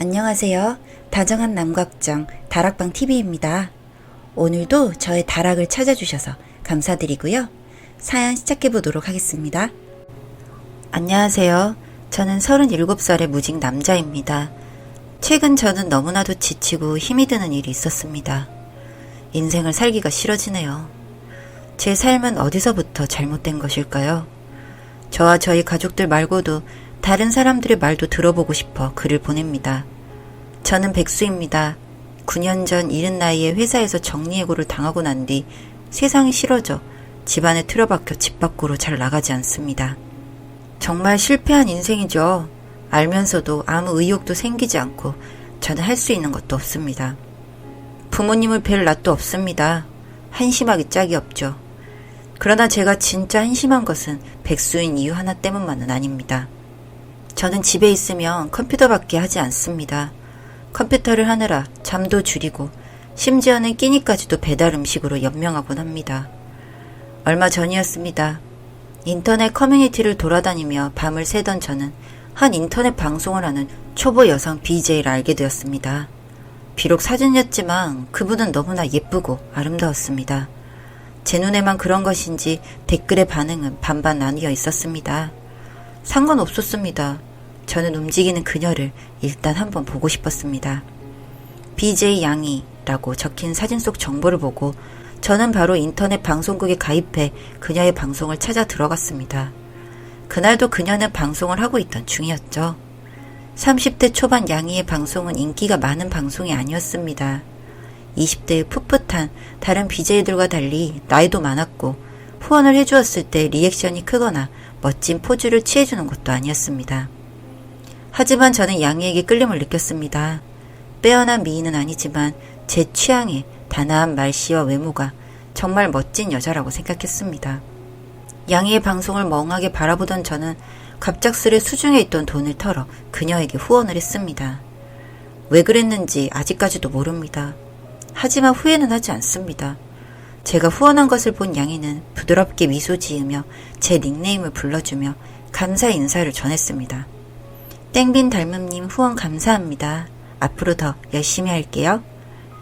안녕하세요. 다정한 남각정 다락방TV입니다. 오늘도 저의 다락을 찾아주셔서 감사드리고요. 사연 시작해보도록 하겠습니다. 안녕하세요. 저는 37살의 무직 남자입니다. 최근 저는 너무나도 지치고 힘이 드는 일이 있었습니다. 인생을 살기가 싫어지네요. 제 삶은 어디서부터 잘못된 것일까요? 저와 저희 가족들 말고도 다른 사람들의 말도 들어보고 싶어 글을 보냅니다. 저는 백수입니다. 9년 전 이른 나이에 회사에서 정리해고를 당하고 난 뒤 세상이 싫어져 집안에 틀어박혀 집 밖으로 잘 나가지 않습니다. 정말 실패한 인생이죠. 알면서도 아무 의욕도 생기지 않고 저는 할 수 있는 것도 없습니다. 부모님을 뵐 낯도 없습니다. 한심하기 짝이 없죠. 그러나 제가 진짜 한심한 것은 백수인 이유 하나 때문만은 아닙니다. 저는 집에 있으면 컴퓨터밖에 하지 않습니다. 컴퓨터를 하느라 잠도 줄이고 심지어는 끼니까지도 배달 음식으로 연명하곤 합니다. 얼마 전이었습니다. 인터넷 커뮤니티를 돌아다니며 밤을 새던 저는 한 인터넷 방송을 하는 초보 여성 BJ를 알게 되었습니다. 비록 사진이었지만 그분은 너무나 예쁘고 아름다웠습니다. 제 눈에만 그런 것인지 댓글의 반응은 반반 나뉘어 있었습니다. 상관없었습니다. 저는 움직이는 그녀를 일단 한번 보고 싶었습니다. BJ 양이라고 적힌 사진 속 정보를 보고 저는 바로 인터넷 방송국에 가입해 그녀의 방송을 찾아 들어갔습니다. 그날도 그녀는 방송을 하고 있던 중이었죠. 30대 초반 양이의 방송은 인기가 많은 방송이 아니었습니다. 20대의 풋풋한 다른 BJ들과 달리 나이도 많았고 후원을 해주었을 때 리액션이 크거나 멋진 포즈를 취해주는 것도 아니었습니다. 하지만 저는 양이에게 끌림을 느꼈습니다. 빼어난 미인은 아니지만 제 취향의 단아한 말씨와 외모가 정말 멋진 여자라고 생각했습니다. 양이의 방송을 멍하게 바라보던 저는 갑작스레 수중에 있던 돈을 털어 그녀에게 후원을 했습니다. 왜 그랬는지 아직까지도 모릅니다. 하지만 후회는 하지 않습니다. 제가 후원한 것을 본 양이는 부드럽게 미소 지으며 제 닉네임을 불러주며 감사 인사를 전했습니다. 땡빈 닮음님 후원 감사합니다. 앞으로 더 열심히 할게요.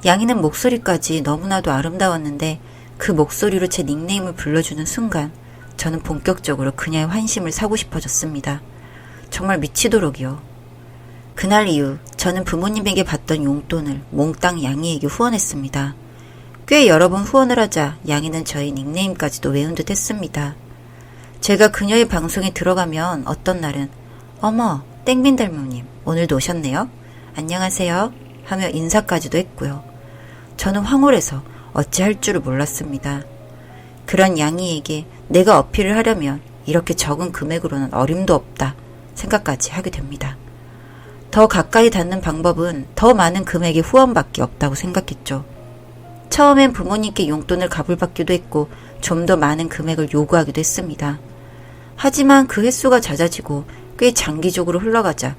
양이는 목소리까지 너무나도 아름다웠는데 그 목소리로 제 닉네임을 불러주는 순간 저는 본격적으로 그녀의 환심을 사고 싶어졌습니다. 정말 미치도록이요. 그날 이후 저는 부모님에게 받던 용돈을 몽땅 양이에게 후원했습니다. 꽤 여러 번 후원을 하자 양이는 저희 닉네임까지도 외운 듯 했습니다. 제가 그녀의 방송에 들어가면 어떤 날은 어머 땡빈 닮음님 오늘도 오셨네요. 안녕하세요 하며 인사까지도 했고요. 저는 황홀해서 어찌할 줄을 몰랐습니다. 그런 양이에게 내가 어필을 하려면 이렇게 적은 금액으로는 어림도 없다 생각까지 하게 됩니다. 더 가까이 닿는 방법은 더 많은 금액의 후원밖에 없다고 생각했죠. 처음엔 부모님께 용돈을 가불받기도 했고 좀 더 많은 금액을 요구하기도 했습니다. 하지만 그 횟수가 잦아지고 꽤 장기적으로 흘러가자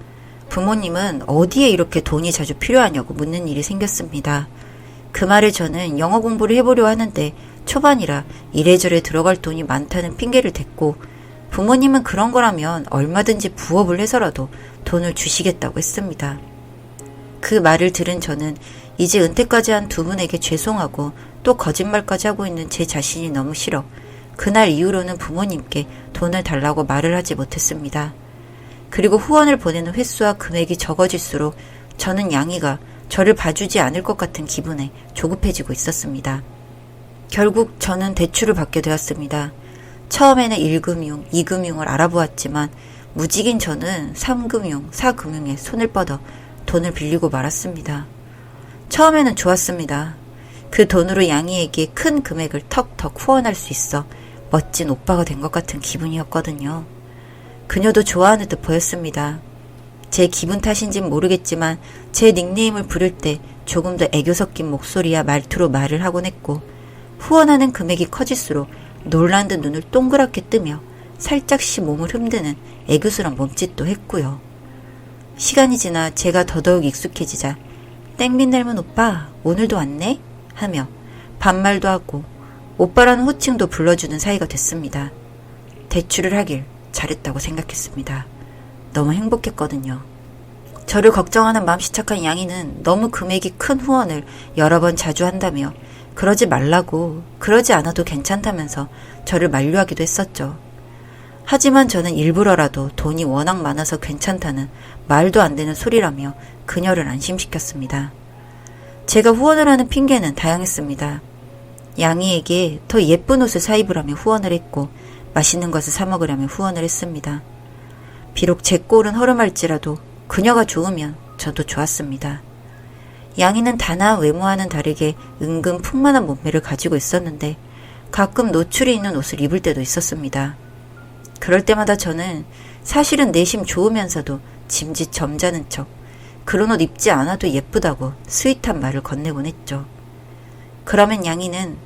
부모님은 어디에 이렇게 돈이 자주 필요하냐고 묻는 일이 생겼습니다. 그 말에 저는 영어 공부를 해보려 하는데 초반이라 이래저래 들어갈 돈이 많다는 핑계를 댔고 부모님은 그런 거라면 얼마든지 부업을 해서라도 돈을 주시겠다고 했습니다. 그 말을 들은 저는 이제 은퇴까지 한 두 분에게 죄송하고 또 거짓말까지 하고 있는 제 자신이 너무 싫어 그날 이후로는 부모님께 돈을 달라고 말을 하지 못했습니다. 그리고 후원을 보내는 횟수와 금액이 적어질수록 저는 양이가 저를 봐주지 않을 것 같은 기분에 조급해지고 있었습니다. 결국 저는 대출을 받게 되었습니다. 처음에는 1금융, 2금융을 알아보았지만 무직인 저는 3금융, 4금융에 손을 뻗어 돈을 빌리고 말았습니다. 처음에는 좋았습니다. 그 돈으로 양이에게 큰 금액을 턱턱 후원할 수 있어 멋진 오빠가 된 것 같은 기분이었거든요. 그녀도 좋아하는 듯 보였습니다. 제 기분 탓인진 모르겠지만 제 닉네임을 부를 때 조금 더 애교 섞인 목소리와 말투로 말을 하곤 했고 후원하는 금액이 커질수록 놀란 듯 눈을 동그랗게 뜨며 살짝씩 몸을 흔드는 애교스런 몸짓도 했고요. 시간이 지나 제가 더더욱 익숙해지자 땡빈 닮은 오빠 오늘도 왔네? 하며 반말도 하고 오빠라는 호칭도 불러주는 사이가 됐습니다. 대출을 하길 잘했다고 생각했습니다. 너무 행복했거든요. 저를 걱정하는 맘씨 착한 양이는 너무 금액이 큰 후원을 여러 번 자주 한다며 그러지 말라고, 그러지 않아도 괜찮다면서 저를 만류하기도 했었죠. 하지만 저는 일부러라도 돈이 워낙 많아서 괜찮다는 말도 안 되는 소리라며 그녀를 안심시켰습니다. 제가 후원을 하는 핑계는 다양했습니다. 양이에게 더 예쁜 옷을 사입으라며 후원을 했고 맛있는 것을 사 먹으라며 후원을 했습니다. 비록 제 꼴은 허름할지라도 그녀가 좋으면 저도 좋았습니다. 양이는 단아한 외모와는 다르게 은근 풍만한 몸매를 가지고 있었는데 가끔 노출이 있는 옷을 입을 때도 있었습니다. 그럴 때마다 저는 사실은 내심 좋으면서도 짐짓 점잖은 척 그런 옷 입지 않아도 예쁘다고 스윗한 말을 건네곤 했죠. 그러면 양이는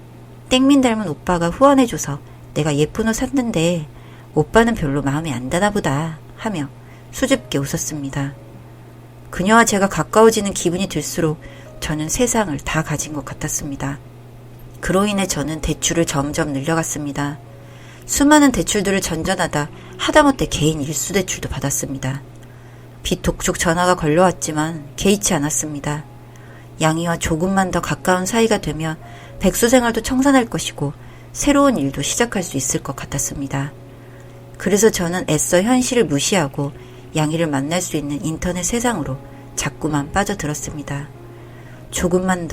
땡민 닮은 오빠가 후원해줘서 내가 예쁜 옷 샀는데 오빠는 별로 마음에 안 드나 보다 하며 수줍게 웃었습니다. 그녀와 제가 가까워지는 기분이 들수록 저는 세상을 다 가진 것 같았습니다. 그로 인해 저는 대출을 점점 늘려갔습니다. 수많은 대출들을 전전하다 하다못해 개인 일수 대출도 받았습니다. 빚 독촉 전화가 걸려왔지만 개의치 않았습니다. 양이와 조금만 더 가까운 사이가 되면 백수 생활도 청산할 것이고 새로운 일도 시작할 수 있을 것 같았습니다. 그래서 저는 애써 현실을 무시하고 양이를 만날 수 있는 인터넷 세상으로 자꾸만 빠져들었습니다. 조금만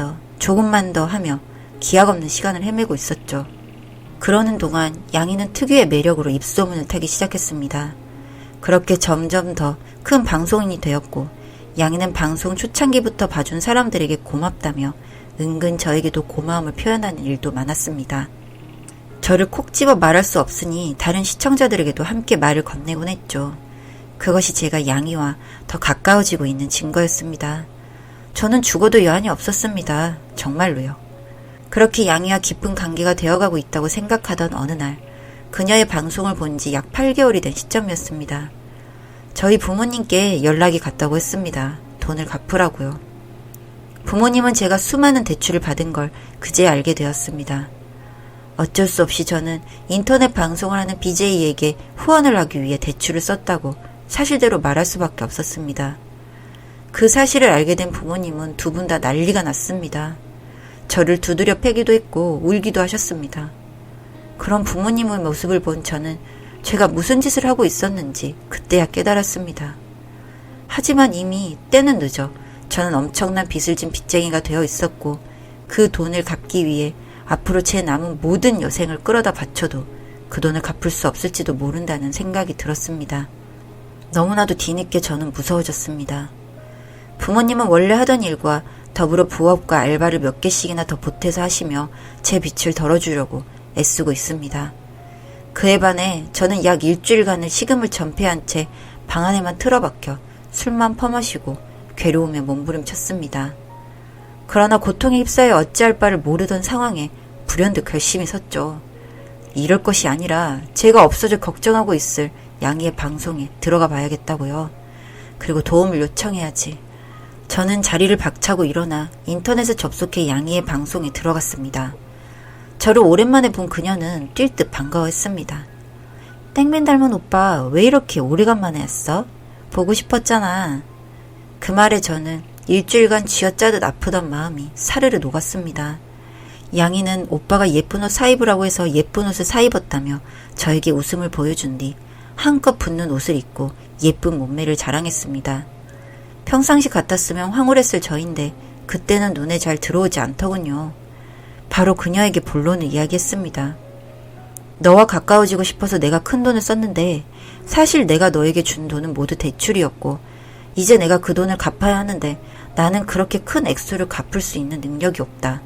더 하며 기약 없는 시간을 헤매고 있었죠. 그러는 동안 양이는 특유의 매력으로 입소문을 타기 시작했습니다. 그렇게 점점 더 큰 방송인이 되었고 양이는 방송 초창기부터 봐준 사람들에게 고맙다며 은근 저에게도 고마움을 표현하는 일도 많았습니다. 저를 콕 집어 말할 수 없으니 다른 시청자들에게도 함께 말을 건네곤 했죠. 그것이 제가 양이와 더 가까워지고 있는 증거였습니다. 저는 죽어도 여한이 없었습니다. 정말로요. 그렇게 양이와 깊은 관계가 되어가고 있다고 생각하던 어느 날 그녀의 방송을 본 지 약 8개월이 된 시점이었습니다. 저희 부모님께 연락이 갔다고 했습니다. 돈을 갚으라고요. 부모님은 제가 수많은 대출을 받은 걸 그제 알게 되었습니다. 어쩔 수 없이 저는 인터넷 방송을 하는 BJ에게 후원을 하기 위해 대출을 썼다고 사실대로 말할 수밖에 없었습니다. 그 사실을 알게 된 부모님은 두 분 다 난리가 났습니다. 저를 두드려 패기도 했고 울기도 하셨습니다. 그런 부모님의 모습을 본 저는 제가 무슨 짓을 하고 있었는지 그때야 깨달았습니다. 하지만 이미 때는 늦어 저는 엄청난 빚을 진 빚쟁이가 되어 있었고 그 돈을 갚기 위해 앞으로 제 남은 모든 여생을 끌어다 바쳐도 그 돈을 갚을 수 없을지도 모른다는 생각이 들었습니다. 너무나도 뒤늦게 저는 무서워졌습니다. 부모님은 원래 하던 일과 더불어 부업과 알바를 몇 개씩이나 더 보태서 하시며 제 빚을 덜어주려고 애쓰고 있습니다. 그에 반해 저는 약 일주일간을 식음을 전폐한 채 방 안에만 틀어박혀 술만 퍼마시고 괴로움에 몸부림쳤습니다. 그러나 고통에 휩싸여 어찌할 바를 모르던 상황에 불현듯 결심이 섰죠. 이럴 것이 아니라 제가 없어질 걱정하고 있을 양이의 방송에 들어가 봐야겠다고요. 그리고 도움을 요청해야지. 저는 자리를 박차고 일어나 인터넷에 접속해 양이의 방송에 들어갔습니다. 저를 오랜만에 본 그녀는 뛸 듯 반가워했습니다. 땡맨 닮은 오빠 왜 이렇게 오래간만에 왔어? 보고 싶었잖아. 그 말에 저는 일주일간 쥐어짜듯 아프던 마음이 사르르 녹았습니다. 양이는 오빠가 예쁜 옷 사입으라고 해서 예쁜 옷을 사입었다며 저에게 웃음을 보여준 뒤 한껏 붙는 옷을 입고 예쁜 몸매를 자랑했습니다. 평상시 같았으면 황홀했을 저인데 그때는 눈에 잘 들어오지 않더군요. 바로 그녀에게 본론을 이야기했습니다. 너와 가까워지고 싶어서 내가 큰 돈을 썼는데 사실 내가 너에게 준 돈은 모두 대출이었고 이제 내가 그 돈을 갚아야 하는데 나는 그렇게 큰 액수를 갚을 수 있는 능력이 없다.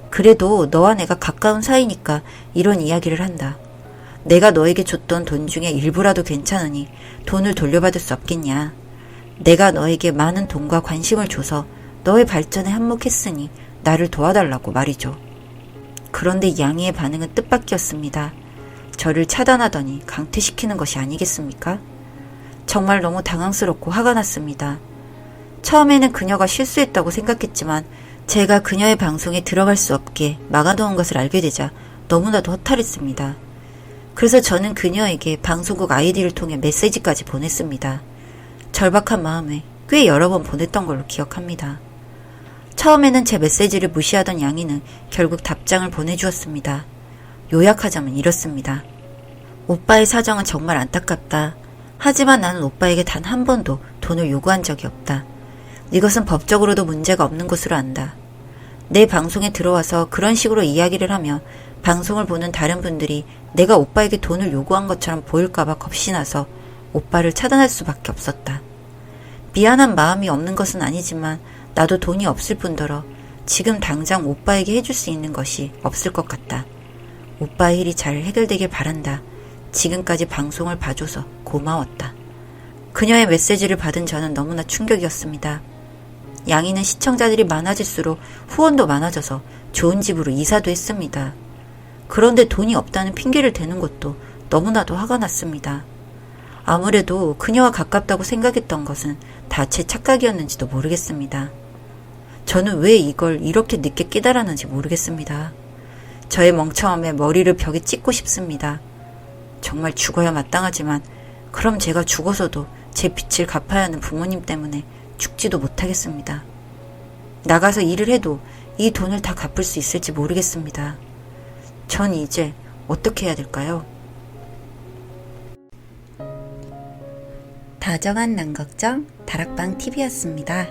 그래도 너와 내가 가까운 사이니까 이런 이야기를 한다. 내가 너에게 줬던 돈 중에 일부라도 괜찮으니 돈을 돌려받을 수 없겠냐. 내가 너에게 많은 돈과 관심을 줘서 너의 발전에 한몫했으니 나를 도와달라고 말이죠. 그런데 양이의 반응은 뜻밖이었습니다. 저를 차단하더니 강퇴시키는 것이 아니겠습니까? 정말 너무 당황스럽고 화가 났습니다. 처음에는 그녀가 실수했다고 생각했지만 제가 그녀의 방송에 들어갈 수 없게 막아놓은 것을 알게 되자 너무나도 허탈했습니다. 그래서 저는 그녀에게 방송국 아이디를 통해 메시지까지 보냈습니다. 절박한 마음에 꽤 여러 번 보냈던 걸로 기억합니다. 처음에는 제 메시지를 무시하던 양이는 결국 답장을 보내주었습니다. 요약하자면 이렇습니다. 오빠의 사정은 정말 안타깝다. 하지만 나는 오빠에게 단 한 번도 돈을 요구한 적이 없다. 이것은 법적으로도 문제가 없는 것으로 안다. 내 방송에 들어와서 그런 식으로 이야기를 하며 방송을 보는 다른 분들이 내가 오빠에게 돈을 요구한 것처럼 보일까봐 겁이 나서 오빠를 차단할 수밖에 없었다. 미안한 마음이 없는 것은 아니지만 나도 돈이 없을 뿐더러 지금 당장 오빠에게 해줄 수 있는 것이 없을 것 같다. 오빠의 일이 잘 해결되길 바란다. 지금까지 방송을 봐줘서 고마웠다. 그녀의 메시지를 받은 저는 너무나 충격이었습니다. 양이는 시청자들이 많아질수록 후원도 많아져서 좋은 집으로 이사도 했습니다. 그런데 돈이 없다는 핑계를 대는 것도 너무나도 화가 났습니다. 아무래도 그녀와 가깝다고 생각했던 것은 다 제 착각이었는지도 모르겠습니다. 저는 왜 이걸 이렇게 늦게 깨달았는지 모르겠습니다. 저의 멍청함에 머리를 벽에 찍고 싶습니다. 정말 죽어야 마땅하지만 그럼 제가 죽어서도 제 빚을 갚아야 하는 부모님 때문에 죽지도 못하겠습니다. 나가서 일을 해도 이 돈을 다 갚을 수 있을지 모르겠습니다. 전 이제 어떻게 해야 될까요? 다정한 난걱정 다락방 TV였습니다.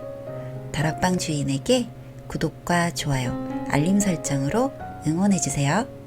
다락방 주인에게 구독과 좋아요, 알림 설정으로 응원해주세요.